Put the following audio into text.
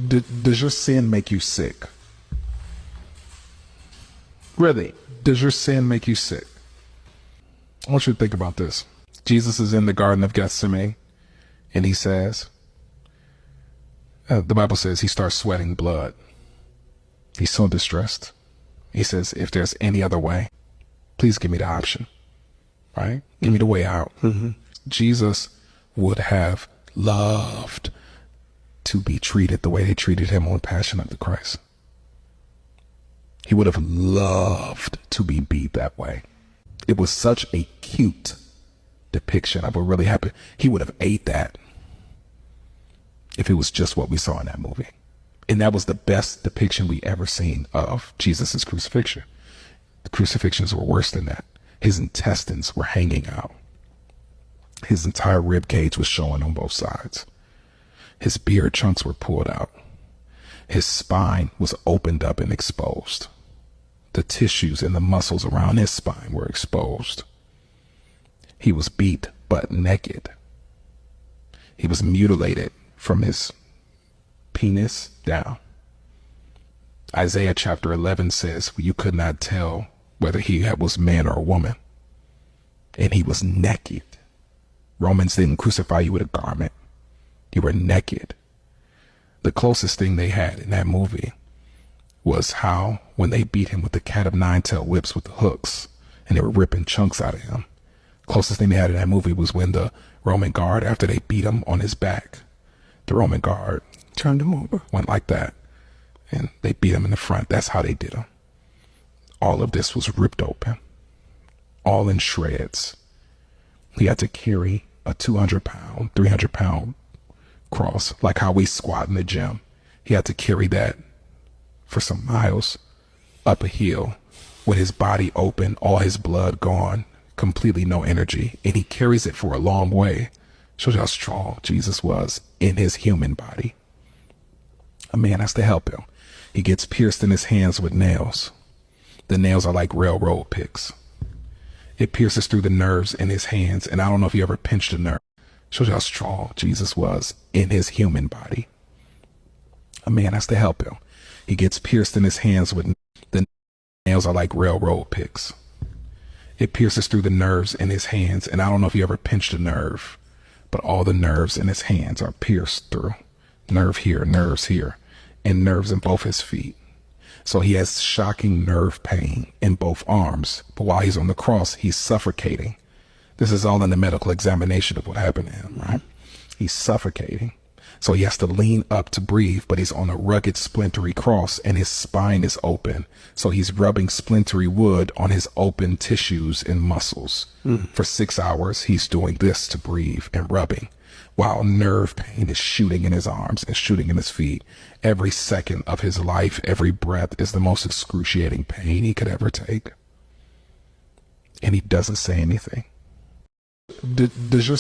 Does your sin make you sick? Really, does your sin make you sick? I want you to think about this. Jesus is in the Garden of Gethsemane, and he says, the Bible says he starts sweating blood. He's so distressed. He says, if there's any other way, please give me the option, right? Give me the way out. Jesus would have loved to be treated the way they treated him on Passion of the Christ. He would have loved to be beat that way. It was such a cute depiction of what really happened. He would have ate that if it was just what we saw in that movie. And that was the best depiction we ever seen of Jesus's crucifixion. The crucifixions were worse than that. His intestines were hanging out. His entire rib cage was showing on both sides. His beard chunks were pulled out. His spine was opened up and exposed. The tissues and the muscles around his spine were exposed. He was beat butt naked. He was mutilated from his penis down. Isaiah chapter 11 says, you could not tell whether he was man or a woman. And he was naked. Romans didn't crucify you with a garment. You were naked. The closest thing they had in that movie was how when they beat him with the cat of nine-tailed whips with the hooks and they were ripping chunks out of him. Closest thing they had in that movie was when the Roman guard, after they beat him on his back, the Roman guard turned him over, went like that, and they beat him in the front. That's how they did him. All of this was ripped open, all in shreds. He had to carry a 200-pound, 300-pound cross, like how we squat in the gym. He had to carry that for some miles up a hill with his body open, all his blood gone, completely no energy, and he carries it for a long way. Shows you how strong Jesus was in his human body. A man has to help him. He gets pierced in his hands with nails. The nails are like railroad picks. It pierces through the nerves in his hands, and I don't know if you ever pinched a nerve. Shows you how strong Jesus was in his human body. A man has to help him. He gets pierced in his hands with the nails are like railroad picks. It pierces through the nerves in his hands, and I don't know if you ever pinched a nerve, but all the nerves in his hands are pierced through. Nerve here, nerves here, and nerves in both his feet. So he has shocking nerve pain in both arms, but while he's on the cross, he's suffocating. This is all in the medical examination of what happened to him, right? He's suffocating. So he has to lean up to breathe, but he's on a rugged, splintery cross and his spine is open. So he's rubbing splintery wood on his open tissues and muscles. For 6 hours, he's doing this to breathe and rubbing, while nerve pain is shooting in his arms and shooting in his feet. Every second of his life, every breath is the most excruciating pain he could ever take. And he doesn't say anything. Does your